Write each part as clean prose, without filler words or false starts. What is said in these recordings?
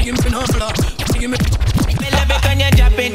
Give me no flaw. Give me. Me love it when you drop it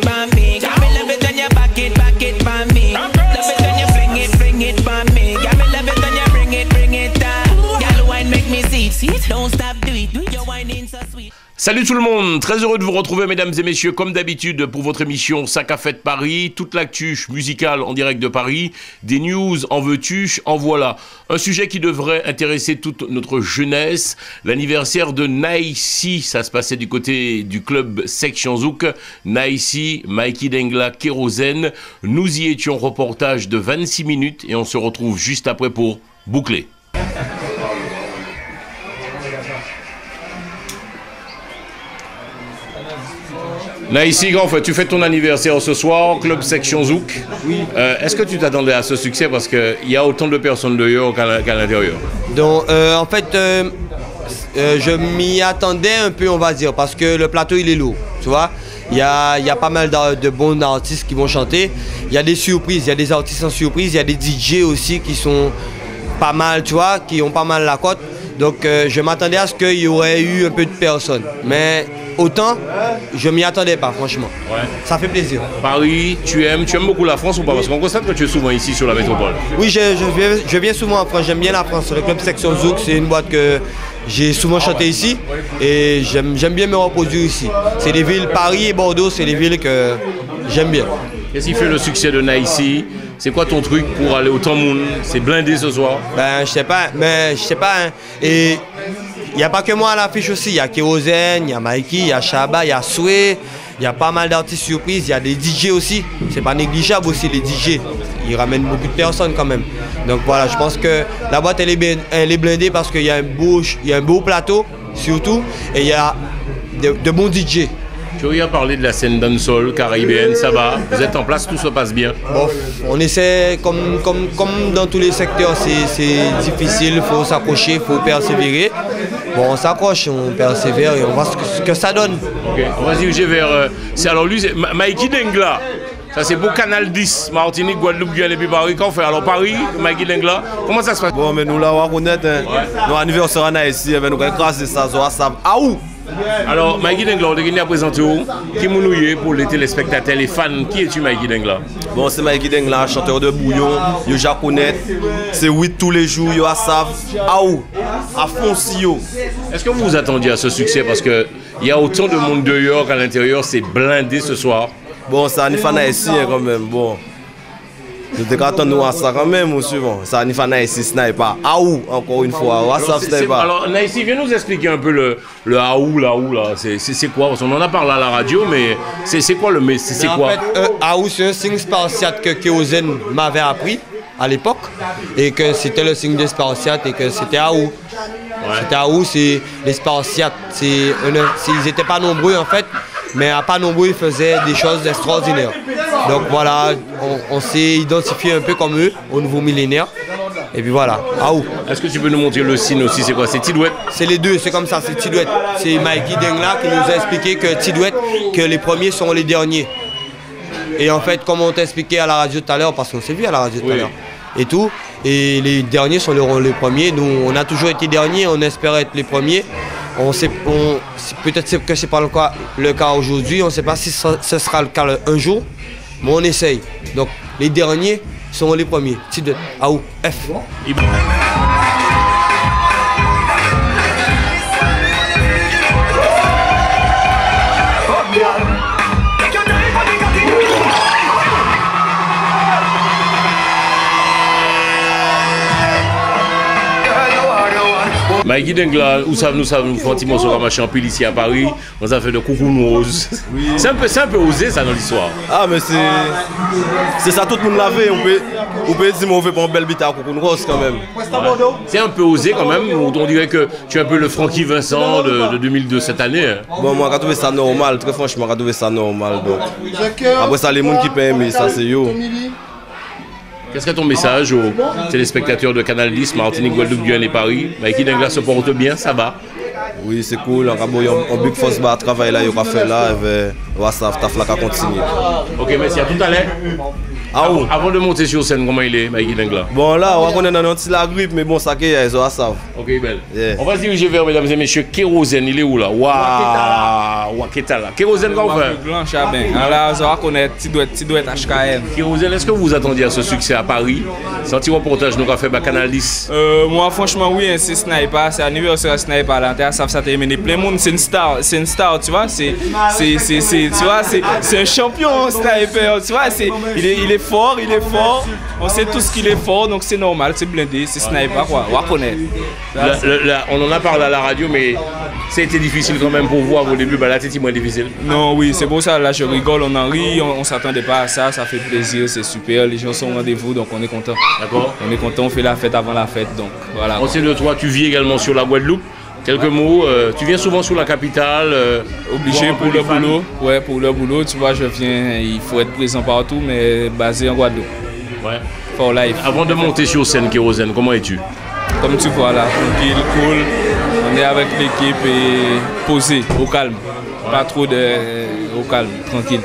for me. Me love it when you back it for me. Love it when you fling it for me. Yeah, me love it when you bring it down. Girl, wine make me see it. Don't stop, do it. Your whining so sweet. Salut tout le monde, très heureux de vous retrouver mesdames et messieurs comme d'habitude pour votre émission 5 à Fête Paris, toute l'actu musicale en direct de Paris, des news en veux-tu, en voilà. Un sujet qui devrait intéresser toute notre jeunesse, l'anniversaire de Naïsi, ça se passait du côté du club Section Zouk, Naïsi, Mikey Dengla, Kérosène, nous y étions, reportage de 26 minutes et on se retrouve juste après pour boucler. Naïsi, grand frère, tu fais ton anniversaire ce soir, club Section Zouk. Oui. Est-ce que tu t'attendais à ce succès parce qu'il y a autant de personnes dehors qu'à l'intérieur? Donc, en fait, je m'y attendais un peu, on va dire, parce que le plateau, il est lourd, tu vois. Il y a pas mal de bons artistes qui vont chanter. Il y a des surprises, il y a des artistes en surprise, il y a des DJ aussi qui sont pas mal, tu vois, qui ont pas mal la cote. Donc, je m'attendais à ce qu'il y aurait eu un peu de personnes. Mais autant, je m'y attendais pas, franchement. Ouais. Ça fait plaisir. Paris, tu aimes beaucoup la France ou pas? Parce qu'on constate que tu es souvent ici sur la métropole. Oui, je viens souvent en France, j'aime bien la France. Le club Section Zouk, c'est une boîte que j'ai souvent chanté ici et j'aime bien me reproduire ici. C'est des villes, Paris et Bordeaux, c'est des villes que j'aime bien. Qu'est-ce qui fait le succès de Naïsi? C'est quoi ton truc pour aller autant de monde? C'est blindé ce soir? Ben, je sais pas, hein. Et il n'y a pas que moi à l'affiche aussi. Il y a Kérosène, il y a Mikey, il y a Shaba, il y a Soué, il y a pas mal d'artistes surprises, il y a des DJ aussi. C'est pas négligeable aussi, les DJ. Ils ramènent beaucoup de personnes quand même. Donc voilà, je pense que la boîte, elle est blindée parce qu'il y a un beau plateau, surtout, et il y a de bons DJ. Tu as parlé de la scène dancehall caribéenne, ça va? Vous êtes en place, tout se passe bien? Bon, on essaie, comme dans tous les secteurs, c'est difficile, il faut s'accrocher, il faut persévérer. Bon, on s'accroche, on persévère et on voit ce que ça donne. Ok, on va se diriger vers... alors lui, c'est Mikey Dengla. Ça c'est beau Canal 10, Martinique, Guadeloupe, Guyane et puis Paris. Quand on fait alors Paris, Mikey Dengla, comment ça se passe? Bon, mais nous là, on va connaître, hein. Ouais. Nos anniversaires en Haïti, nous allons grâce à ça, ça ah où? Alors, Mikey Dengla, on est présenté où? Qui est pour les téléspectateurs, les fans? Qui es-tu, Mikey Dengla? Bon, c'est Mikey Dengla, chanteur de bouillon, yo japonais, c'est 8 tous les jours, yo à Sav, à où? À Foncio. Est-ce que vous vous attendiez à ce succès? Parce qu'il y a autant de monde dehors qu'à l'intérieur, c'est blindé ce soir. Bon, ça n'y fait ici quand même, bon. Je te attends à ça quand même, monsieur. Bon, ça n'y fait ici, ce n'est pas Aou, encore une fois. Alors, Naïsi, viens nous expliquer un peu le Aou, là. C'est quoi? Parce qu'on en a parlé à la radio, mais c'est quoi le mais c'est quoi? En fait, Aou, c'est un signe spartiate que Kérosène m'avait appris à l'époque. Et que c'était le signe des Spartiates et que c'était Aou. Ouais. C'était Aou, c'est les Spartiates. Ils n'étaient pas nombreux, en fait. Mais à pas nombreux, ils faisaient des choses extraordinaires. Donc voilà, on s'est identifié un peu comme eux au nouveau millénaire. Et puis voilà, Aou. Est-ce que tu peux nous montrer le signe aussi? C'est quoi? C'est Tidouette? C'est les deux, c'est comme ça, c'est Tidouette. C'est Mikey Dengla qui nous a expliqué que Tidouette, que les premiers sont les derniers. Et en fait, comme on t'a expliqué à la radio tout à l'heure, parce qu'on s'est vu à la radio tout à l'heure, et tout, et les derniers sont les premiers. Nous, on a toujours été derniers, on espère être les premiers. Peut-être que ce n'est pas le cas aujourd'hui, on ne sait pas si ce sera le cas un jour, mais on essaye. Donc les derniers sont les premiers. Tidouette, Aou, F. Mikey Dengla, nous savons, nous faisons un petit morceau comme un pile ici à Paris, on a fait de coucou rose. Oui. C'est un peu osé ça dans l'histoire. Ah mais c'est ça, tout le monde l'avait, on peut dire qu'on fait pas une belle bite à coucou rose quand même. Ouais. C'est un peu osé quand même, on dirait que tu es un peu le Francky Vincent de 2002 cette année. Hein. Bon moi j'ai trouvé ça normal, très franchement j'ai trouvé ça normal. Donc. Après ça les gens qui peuvent aimer ça c'est yo. Qu'est-ce que ton message aux téléspectateurs de Canal 10, Martinique, Guadeloupe, Guyane et Paris? Mikey Dengla se porte bien, ça va? Oui, c'est cool. On big force va travailler là, il va faire là, et on va continuer. Ok, merci, à tout à l'heure. Ah où? Avant de monter sur scène, comment il est, Mikey Dengla? Bon là, on connaît dans notre la grippe, mais bon, ça qui est, ça savent. Ok, belle. Yeah. On va se diriger vers, mesdames et messieurs, Kérosène, il est où là? Waouh, Waketala. Kérosène, comment on fait? Blanc, Chabin. Alors, ça va connaître, tu dois être HKM. Kérosène, est-ce que vous attendiez à ce succès à Paris? C'est un petit reportage nous a fait Canal 10. Moi, franchement, oui, c'est Sniper, c'est anniversaire Sniper à l'intérieur, ça a terminé. Plein de monde, c'est une star, tu vois, c'est un champion Sniper, tu vois, il est fort, on sait tous qu'il est fort, donc c'est normal, c'est blindé, c'est Sniper, quoi, on va connaître. On en a parlé à la radio, mais ça a été difficile quand même pour vous à vos débuts, là c'était moins difficile. Non, oui, c'est pour ça, là je rigole, on en rit, on s'attendait pas à ça, ça fait plaisir, c'est super, les gens sont au rendez-vous, donc on est content. D'accord. On est content, on fait la fête avant la fête, donc voilà. On sait de toi, tu vis également sur la Guadeloupe. Quelques mots, tu viens souvent sur la capitale. Obligé pour le boulot. Ouais, pour le boulot, tu vois, je viens, il faut être présent partout, mais basé en Guadeloupe. Ouais. For life. Avant de monter sur scène, Kérosène, comment es-tu? Comme tu vois là, tranquille, cool. On est avec l'équipe et posé, au calme. Pas trop de. Au calme, tranquille.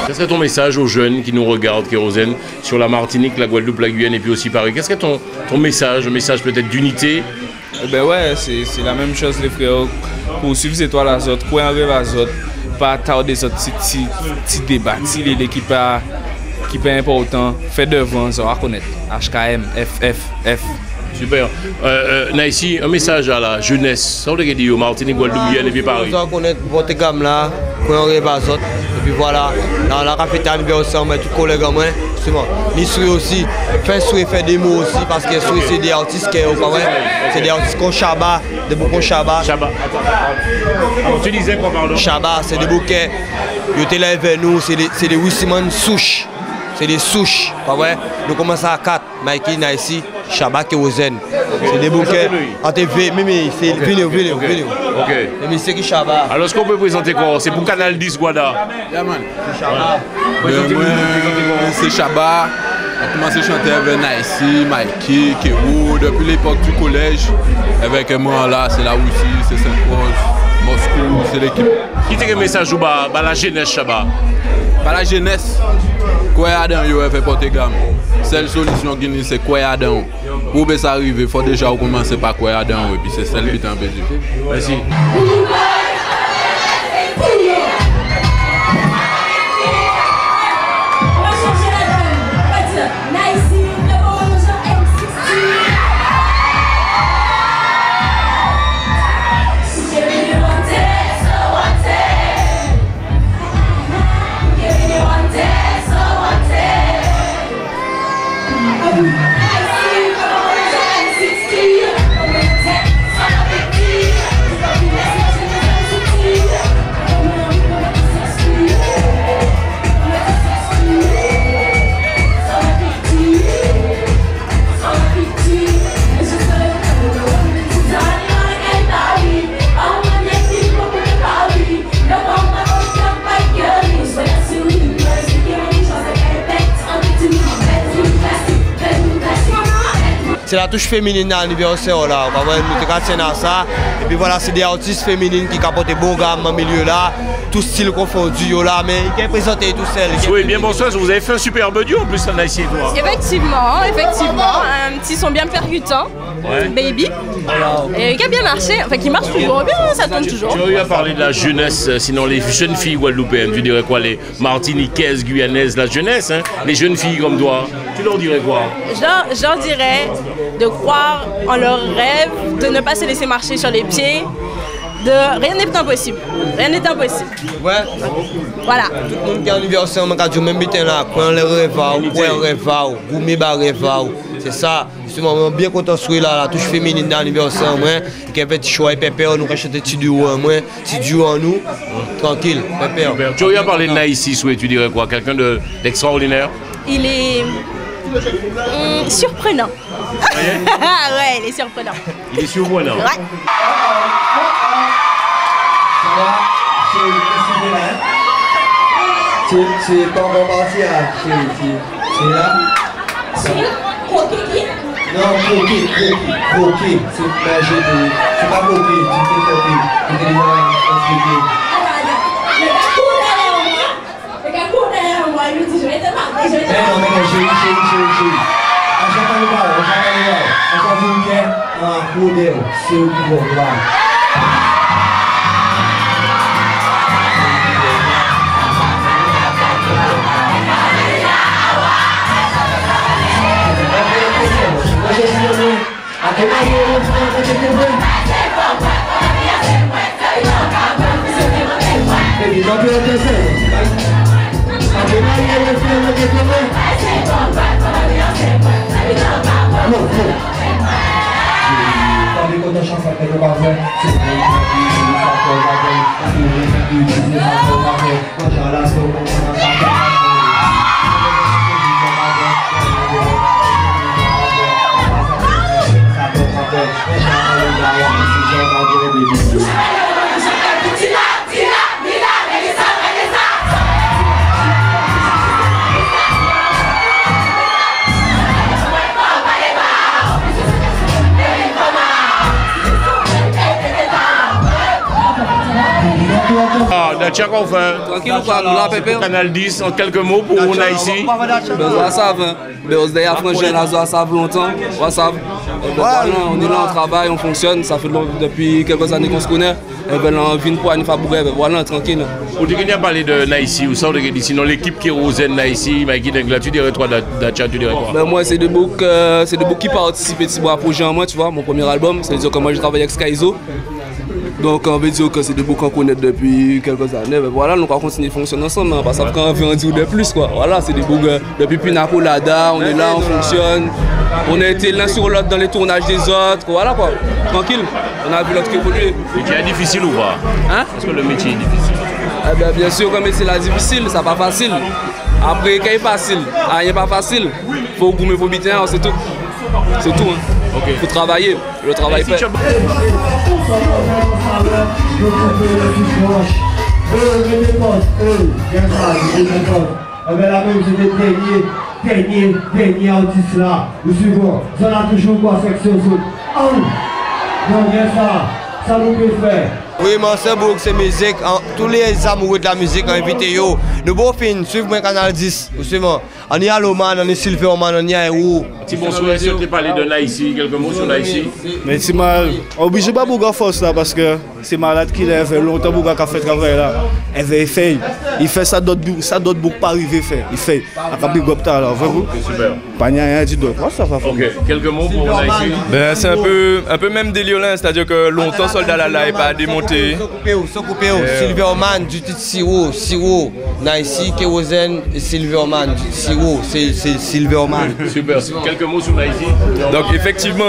Quel serait ton message aux jeunes qui nous regardent, Kérosène, sur la Martinique, la Guadeloupe, la Guyane et puis aussi Paris? Quel serait ton message, un message peut-être d'unité? Ben ouais, c'est la même chose les frères. Poursuivre c'est toi la autres, quoi en rêve à autres, pas tarder des autres petits débats, l'équipe qui est important, fait devant, ça va connaître. HKM, FF. Super. Naïsi, un message à la jeunesse. Ça veut dire Martinique, Guadeloupe, Guyane et puis Paris. On doit connaître votre gamme là, quand on rêve à autres. Et puis voilà, dans la capitale, on met tous les collègues en main. Les souris aussi, faire des mots aussi, parce que souris c'est des artistes qui sont c'est des artistes comme Chaba, des bouquets Chaba. Chaba, attends. Tu disais quoi, pardon? Chaba, c'est des bouquets. Ils étaient là avec nous, c'est des Wissimon souches. C'est des souches, pas vrai? Nous commençons à 4, Mikey, Naïsi, Chaba, Kérosène. C'est des bouquets en TV, mais c'est venez. Ok. Mais c'est qui Chaba? Alors, ce qu'on peut présenter quoi? C'est pour Canal 10 Guada. Yeah, man. Chaba. C'est Chaba. On a commencé à chanter avec Naïsi, Mikey, Kéro, depuis l'époque du collège. Avec moi là, c'est la Russie, c'est Saint-Rose, Moscou, c'est l'équipe. Qui t'a un message ou la jeunesse, Chaba? Par la jeunesse, quoi Adam yo fait porter gamme. Seule solution qui c'est quoi Adam. Pour que ça arrive, il faut déjà commencer par quoi Adam et puis c'est celle qui est en perdu. Merci. C'est la touche féminine dans l'anniversaire là, on va voir nous à ça. Et puis voilà, c'est des artistes féminines qui capotent bon gamme dans le milieu là, tout style confondu là, mais qui est présenté tout seul. Oui, bien bonsoir, vous avez fait un superbe duo en plus, Naïsi et toi. Effectivement, un petit son bien percutant, Ouais. Baby, et qui a bien marché, enfin qui marche toujours bien, ça tourne toujours. Tu as eu à parler de la jeunesse, sinon les jeunes filles guadeloupéennes, tu dirais quoi, les martiniquaises, guyanaises, la jeunesse, hein, les jeunes filles comme toi, tu leur dirais quoi? Je leur dirais de croire en leurs rêves, de ne pas se laisser marcher sur les pieds, de rien n'est impossible. Rien n'est impossible. Ouais. Voilà. Tout le monde qui est anniversaire, on dit même bien là, quand les rêves, quand les rêves, gourmet bar rêve. C'est ça. Je suis bien content de là, la touche féminine d'anniversaire, moi, qui a fait petit choix et pépère, nous rachète petit duo en moi, petit duo en nous, tranquille, pépère. Tu as parlé de Naïsi, tu dirais quoi? Quelqu'un d'extraordinaire? Il est surprenant. Ouais, il est surprenant. Il est surprenant. Ouais. C'est pas encore parti là, c'est là. Non, croquis, c'est manger de... C'est pas croquis, c'est croquis. C'est déjà expliqué. Non, mais chérie. À chaque fois, à chaque fois, vous êtes un modèle, c'est au niveau là. Dacia qu'on fait. Tranquille ou pas, nous la pépé. Canal 10, en quelques mots pour on a ici. Besoin savent, besoin d'ailleurs franchir la zone savent longtemps, on savent. On est là, on travaille, on fonctionne, ça fait depuis quelques années qu'on se connaît. Et ben on vient pour aller faire bouger, voilà, tranquille. On dit qu'il y a parlé de Naïsi, ou ça, on dit sinon l'équipe qui est Rosen Naïsi, Mikey Dengla, tu dirais toi, Dacia, tu dirais quoi? Ben moi, c'est des boucs qui participent à projet en moi, tu vois, mon premier album, c'est-à-dire que moi je travaille avec Skyzo. Donc on veut dire que c'est des boucs qu'on connaît depuis quelques années. Mais voilà, nous on continue de fonctionner ensemble, parce que quand on veut en dire de plus, quoi. Voilà, c'est des boucs depuis Pina Colada, on est là, on fonctionne. On a été l'un sur l'autre dans les tournages des autres, voilà quoi. Tranquille, on a vu l'autre évoluer. Le métier est difficile ou pas? Hein? Est-ce que le métier est difficile? Eh ben, bien sûr, comme c'est là difficile, ça pas facile. Après, quand il est facile, il n'est pas facile. Il faut gommer vos bitins, c'est tout. C'est tout. Hein. Okay. Faut travailler, le travail fait. La même, c'était dernier artiste là. Nous suivons, ça a toujours quoi, section sous. Donc, bien ça nous peut faire. Oui, c'est beau que c'est musique. Tous les amoureux de la musique ont invité. Nous beaux films, suivez mon canal 10. On y a Loman, on y a Silverman, on y a Héros. Si bonsoir, est-ce que tu parles de Naïsi, quelques mots sur Naïsi? Mais c'est mal. Obligé pas beaucoup de force là parce que c'est malade qu'il a fait longtemps beaucoup à fait travail là. Il fait ça d'autres boucs pas arriver faire. Il fait. À big up là, vous. Super. Pas rien dit d'autre. Ça va. OK, quelques mots pour Naïsi. Ben c'est un peu même délire là, c'est-à-dire que longtemps soldat là est pas démonté. Silverman du titre Siro, Naïsi, Kerozen et Silverman. Siro, c'est Silverman. Super. Quelques mots sur Naïsi. Donc effectivement,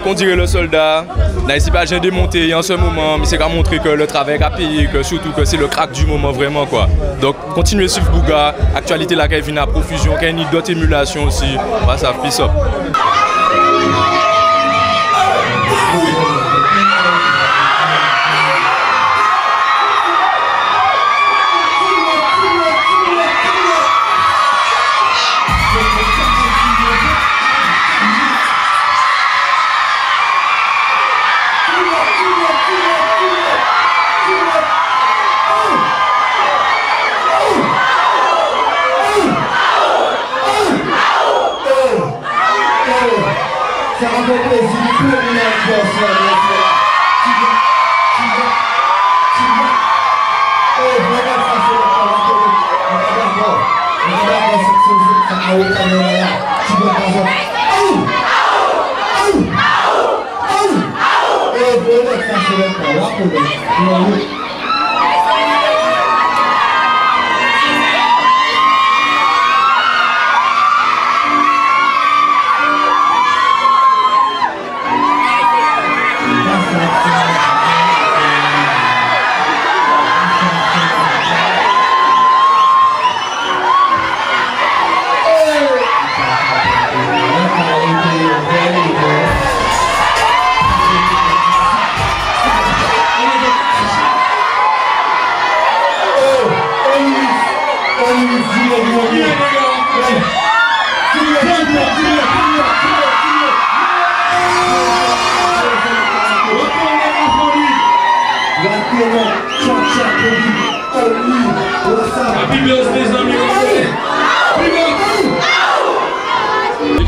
qu'on dirait le soldat, Naïsi pas j'ai démonté en ce moment, mais c'est qu'à montrer que le travail a payé, que surtout que c'est le crack du moment vraiment quoi. Donc continuez sur Bouga, actualité là qui vient à profusion, qui a une d'autres émulations aussi. Bah, ça peace up. Ça va faire plaisir pour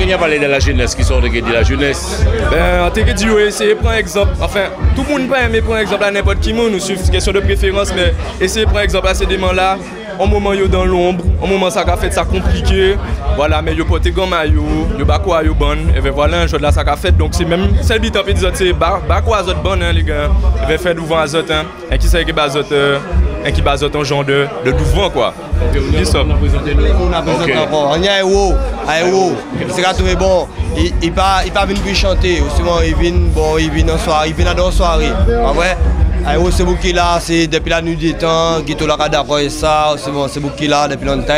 Il y a parlé de la jeunesse, qui sont de la jeunesse. Ben, en tant que dit, essayez de prendre exemple. Enfin, tout le monde peut aimer prendre exemple à n'importe qui, nous suivons, c'est question de préférence, mais essayez de prendre exemple à ces démons-là. Au moment où dans l'ombre, au moment où ça a fait ça compliqué, voilà, mais yo porté grand maillot, yo ba quoi yo bon, et ben voilà un jeu de la ça a fait, donc c'est même celle qui t'a fait dire c'est ba quoi azot bon hein les gars, et ben fait devant azot hein, et qui c'est qui bazot et qui bazot un genre de devant quoi. On a présenté encore, on y a héros, c'est quand tout bon, il pas venu pour chanter, souvent il vient en soirée, il vient dans la soirée, en vrai. C'est vous qui là, c'est depuis la nuit des temps, qui est là d'accord et ça, c'est vous qui là depuis longtemps.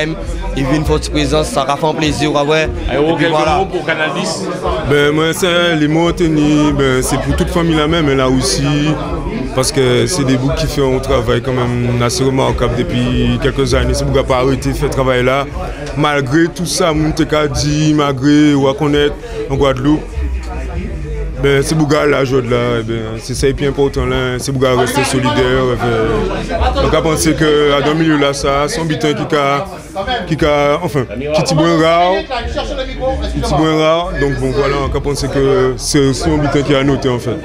Il vient une forte présence, ça a fait un plaisir, ouais. Quelques mots pour Canal 10? Ben moi c'est les mots tenus, ben c'est pour toute famille là même, mais là aussi, parce que c'est des boucs qui font un travail quand même assez remarquable depuis quelques années. C'est pourquoi pas arrêter de faire travail là, malgré tout ça, mon t'a dit, malgré ou à connaître en Guadeloupe. Ben, c'est Bouga là, c'est ça le plus important là, c'est Bouga rester solidaire. Donc à penser que dans le milieu là, ça, son bitin qui est rare, donc bon voilà, on peut penser que c'est son bitin qui a noté en fait.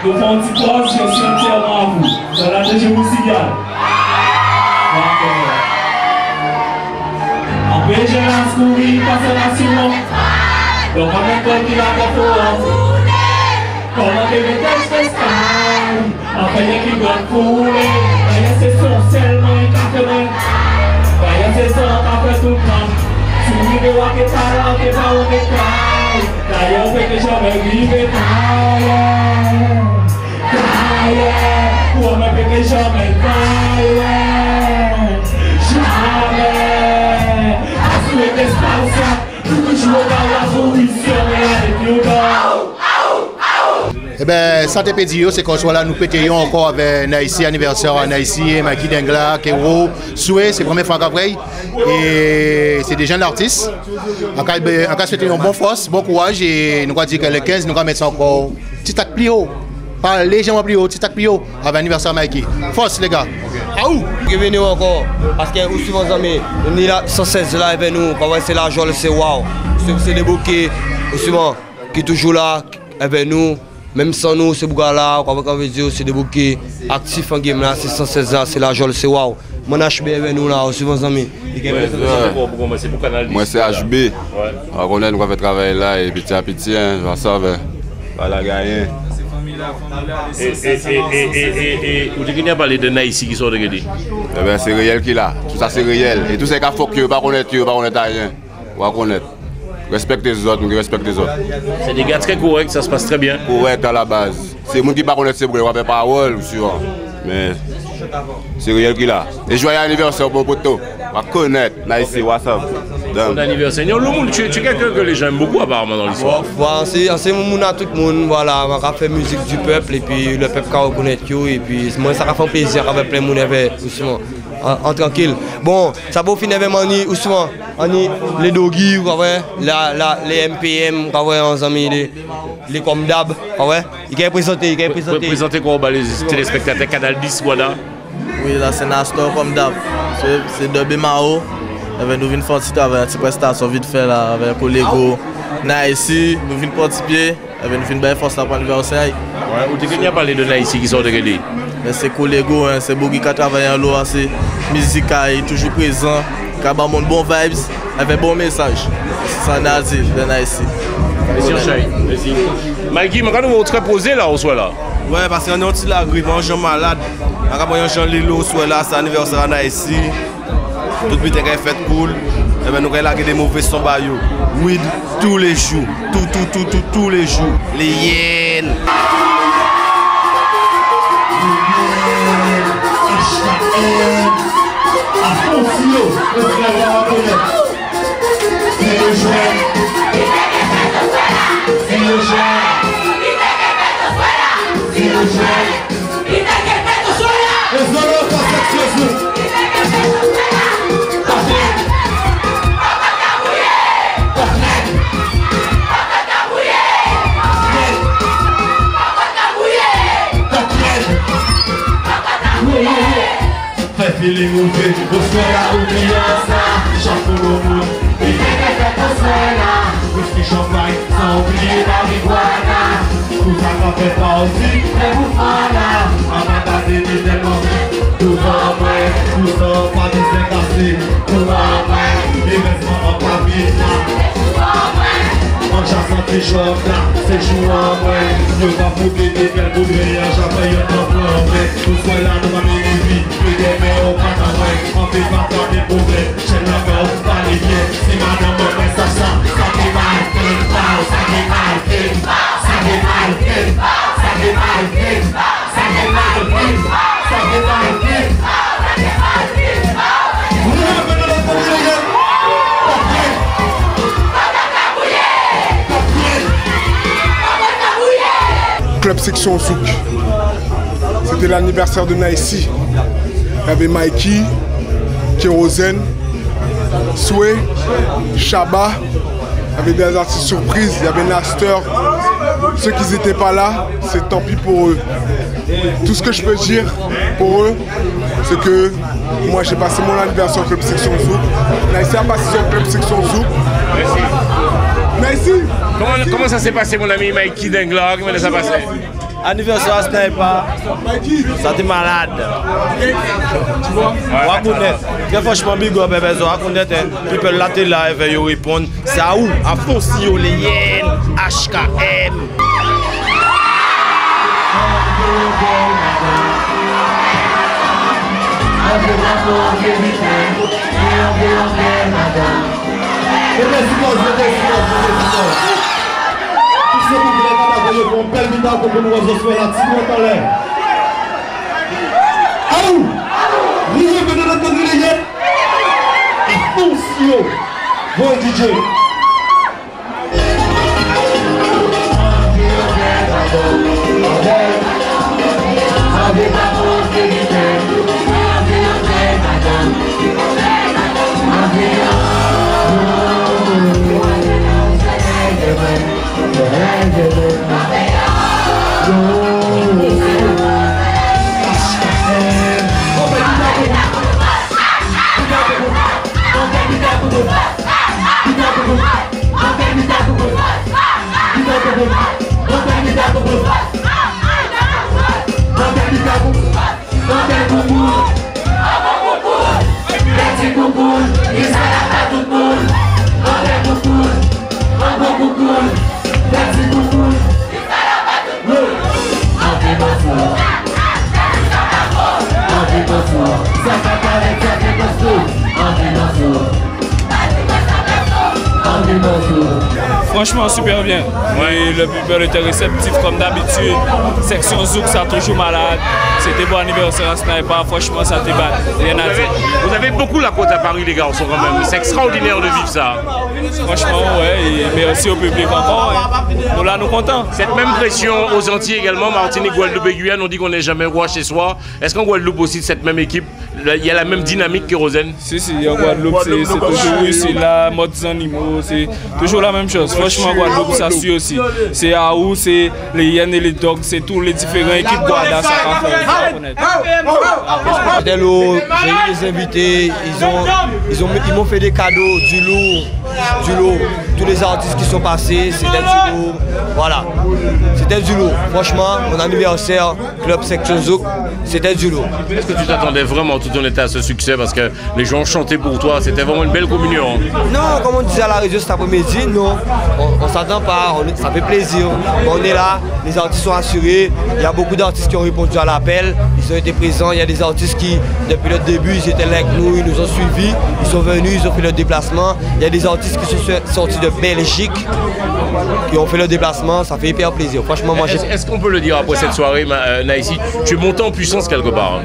Nous faisons une petite pause, je suis entièrement à vous. Dans la région musicale. En paix, je lance courir, cancellation. Donc, en même temps qu'il a pas pour comment que les textes de sky. En fait, qui doit couler. D'ailleurs, c'est son seulement un café. D'ailleurs, c'est son café tout le temps. Si vous voulez voir que talent, que pas au détail. D'ailleurs, on fait que jamais vivre pour me péter jamais jamais. À souhaiter espace, toujours dans la position et avec nous. ben, santé pédio, c'est qu'on soit là, nous pétillons encore avec Naïsi, anniversaire à Naïsi, Maki Dengla, Kero, Soué, c'est la première fois qu'après. Et c'est des jeunes artistes. En cas souhaiter une bonne force, bon courage, et nous allons dire que le 15, nous allons mettre ça encore petit tac plus haut. Pas légèrement plus haut, petit tac plus haut, avec l'anniversaire Mikey. Force les gars. Aou! Revenez encore, parce que aussi vos amis, on est là 116 là avec nous, c'est l'argent, c'est wow. C'est des bouquets, souvent, qui sont toujours là avec nous. Même sans nous, c'est beaucoup là, c'est des bouquets actifs en game là, c'est 116 là, c'est l'argent, c'est wow. Mon HB avec nous là, aussi vos amis. Moi c'est HB. On connaît, nous avons fait travail là, et petit à petit, je vais sauver. Voilà, gagner. Et vous avez parlé de Naïsi qui sort de Gedi? Eh bien, c'est réel qu'il a. Tout ça, c'est réel. Et tout ce qu'il faut que vous ne connaissez pas, rien. Vous va connaître. Respectez les autres, nous respectez les autres. C'est des gars très corrects, ça se passe très bien. Correct à la base. C'est les gens qui ne connaissent pas, ils ne pas parole, mais c'est réel qu'il a. Et joyeux anniversaire pour Poto. On va connaître Naïsi, WhatsApp. Bon anniversaire. Tu es quelqu'un que les gens aiment beaucoup apparemment dans l'histoire. C'est mon monde à tout le monde, voilà, on a fait musique du peuple et puis le peuple va reconnaître et puis moi ça a fait plaisir avec plein de monde justement en tranquille. Bon, ça va finir avec Mani justement, les doggy, les MPM, les comme d'hab, il peut présenter, Présenter quoi les téléspectateurs Canal 10 voilà. Oui, là c'est Nastor comme d'hab. C'est Derby Mao. Nous venons faire un petit prestation vite fait là avec un collègue. Naïsi, nous venons participer, nous venons faire force pour l'anniversaire. Ouais, vous avez parlé de Naïsi qui sort de Gedi? C'est collègue, c'est beaucoup qui travaille en l'eau, c'est musical, toujours présent, qui a bon vibes, avec bon message. C'est ça Nazi de Naïsi. Merci. Mikey, quand nous très posé là, on soit là. Ouais, parce qu'on est un petit la grippe, on est malade. On est un Lilo, soit là, c'est l'anniversaire à Naïsi. Tout le monde est fait cool. Et bien, nous avons des mauvais sons. Weed tous les jours. Tous les jours. Les hyènes. Feeling moving, buscando criança, chapo no mundo, e quem quer que suena, whisky, champanhe, são brilho da iguana, usa café pauzinho, é bufana, a mata dele é nome, tu homem, tu só pode dizer que assim, tu homem, e mesmo a cabeça, tu homem, onde a santa joga, seja homem, eu vou poder ter vergonha, já vai eu tô homem, tu foi lá numa minha vida. Meu patamai, on fait pas tant de problèmes. J'ai le mot, pas les biens. C'est madame, on fait ça. Ça fait mal, quelque part. Ça fait mal, quelque part. Ça fait mal, quelque part. Ça fait mal, quelque part. Ça fait mal, quelque part. Ça fait mal, quelque part. Ça fait mal, quelque part. Vous avez le problème. Club Section Zouk. C'était l'anniversaire de Naïsi. Il y avait Mikey, Kérosène, Soué, Chaba, il y avait des artistes surprises, il y avait Nastor. Ceux qui n'étaient pas là, c'est tant pis pour eux. Tout ce que je peux dire pour eux, c'est que moi j'ai passé mon anniversaire au Club Section Zouk. Naïsi a passé son Club Section Zouk. Merci. Comment ça s'est passé mon ami Mikey Dengla? Comment ça s'est passé? Anniversaire à Sniper, ça t'est malade. Tu vois? On va connaître. Très franchement, big up, on va connaître. People là, t'es là, ils vont répondre. C'est à où? À fond, si on les hyènes, HKM. Se vous voulez pas d'avoir un bel vidéo pour nous rejoindre là, si vous entendez. Aou! Vous venez d'entendre les gars? Attention! Bon DJ! Franchement, super bien. Oui, le public était réceptif comme d'habitude. Section Zouk, ça toujours malade. C'était bon anniversaire à Sniper. Franchement, ça t'est bat. Rien à dire. Vous avez beaucoup la côte à Paris, les garçons, quand même. C'est extraordinaire de vivre ça. Franchement, ouais. Et merci au public encore. Nous là, nous contents. Cette même pression aux Antilles également, Martinique, Guadeloupe et Guyane, on dit qu'on n'est jamais roi chez soi. Est-ce qu'en Guadeloupe aussi, cette même équipe, il y a la même dynamique que Rosen? Si, en Guadeloupe, c'est toujours ici, là, mode animaux, c'est toujours la même chose. Franchement, Guadeloupe, ça suit aussi. C'est Aou, c'est les hyènes et les dogs, c'est tous les différents équipes Guadeloupe, ça va faire. C'était lourd, j'ai eu des invités, ils m'ont fait des cadeaux, du lourd. Tous les artistes qui sont passés, c'était du lourd. Voilà, c'était du lourd. Franchement, mon anniversaire, Club Section Zouk, c'était du lourd. Est-ce que tu t'attendais vraiment tout en état à ce succès? Parce que les gens chantaient pour toi, c'était vraiment une belle communion. Non, comme on disait à la radio cet après-midi, non. On ne s'attend pas, ça fait plaisir. On est là, les artistes sont assurés. Il y a beaucoup d'artistes qui ont répondu à l'appel, ils ont été présents. Il y a des artistes qui, depuis le début, ils étaient là avec nous, ils nous ont suivis, ils sont venus, ils ont fait le déplacement. Il y a des artistes qui sont sortis de Belgique, qui ont fait le déplacement, ça fait hyper plaisir. Franchement, moi, est-ce qu'on peut le dire après cette soirée, Naïsi, tu es monté en puissance quelque part?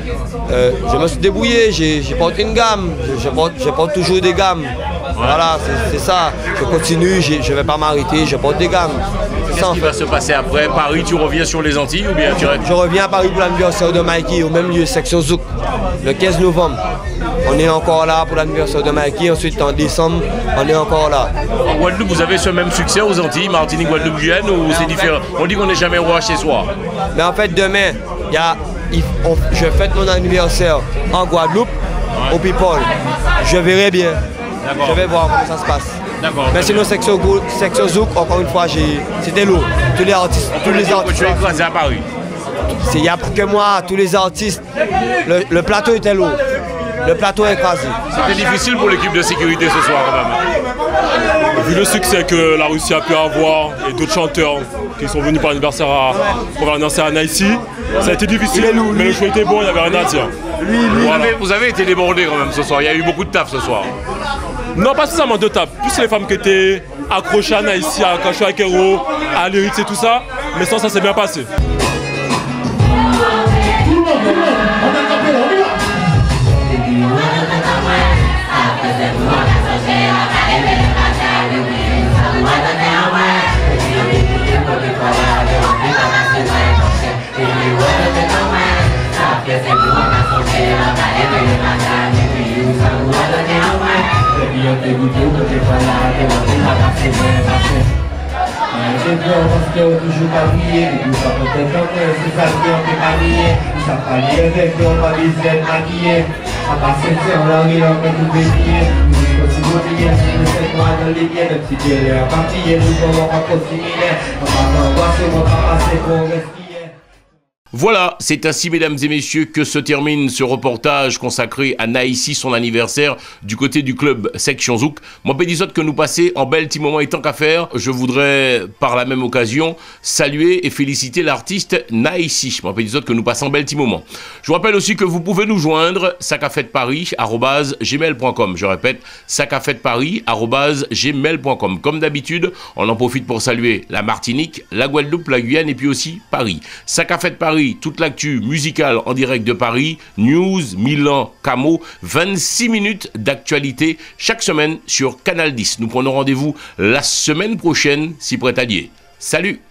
Je me suis débrouillé, j'ai porté une gamme, je porte toujours des gammes. Voilà, c'est ça. Je continue, je ne vais pas m'arrêter, je porte des gammes. Qu'est-ce qui va se passer après Paris, tu reviens sur les Antilles ou bien tu restes? Je reviens à Paris pour l'anniversaire de Mikey, au même lieu, Section Zouk, le 15 novembre. On est encore là pour l'anniversaire de Mikey, ensuite en décembre, on est encore là. En Guadeloupe, vous avez ce même succès aux Antilles, Martinique, Guadeloupe, Guyane, ou c'est différent? On dit qu'on n'est jamais roi chez soi. Mais en fait, demain, je fête mon anniversaire en Guadeloupe, au People. Je verrai bien. Je vais voir comment ça se passe. Mais sinon, Section Zouk, encore une fois, c'était lourd. Tous les artistes. Tu es écrasé à Paris. Il n'y a plus que moi, tous les artistes. Le plateau était lourd. Le plateau est écrasé. C'était difficile pour l'équipe de sécurité ce soir, quand même. Vu le succès que la Russie a pu avoir et d'autres chanteurs qui sont venus pour l'anniversaire à Naïsi, ça a été difficile, mais le choix était bon, il n'y avait rien à dire. Voilà. Vous avez été débordés quand même ce soir, il y a eu beaucoup de taf ce soir. Non, pas seulement de taf, plus les femmes qui étaient accrochées à Naïsi, à Kacho Akero, à Lyrics et tout ça, mais ça s'est bien passé. Voilà, c'est ainsi, mesdames et messieurs, que se termine ce reportage consacré à Naïsi, son anniversaire, du côté du club Section Zouk. Moi, pédisote que nous passer en bel petit moment et tant qu'à faire, je voudrais, par la même occasion, saluer et féliciter l'artiste Naïsi. Moi, pédisote que nous passons en bel petit moment. Je vous rappelle aussi que vous pouvez nous joindre, sacafetparis@gmail.com. Je répète, sacafetparis@gmail.com. Comme d'habitude, on en profite pour saluer la Martinique, la Guadeloupe, la Guyane et puis aussi Paris. Sacafet Paris, toute l'actu musicale en direct de Paris, news, Milan, Camo, 26 minutes d'actualité chaque semaine sur Canal 10. Nous prenons rendez-vous la semaine prochaine, si prêt à lier. Salut!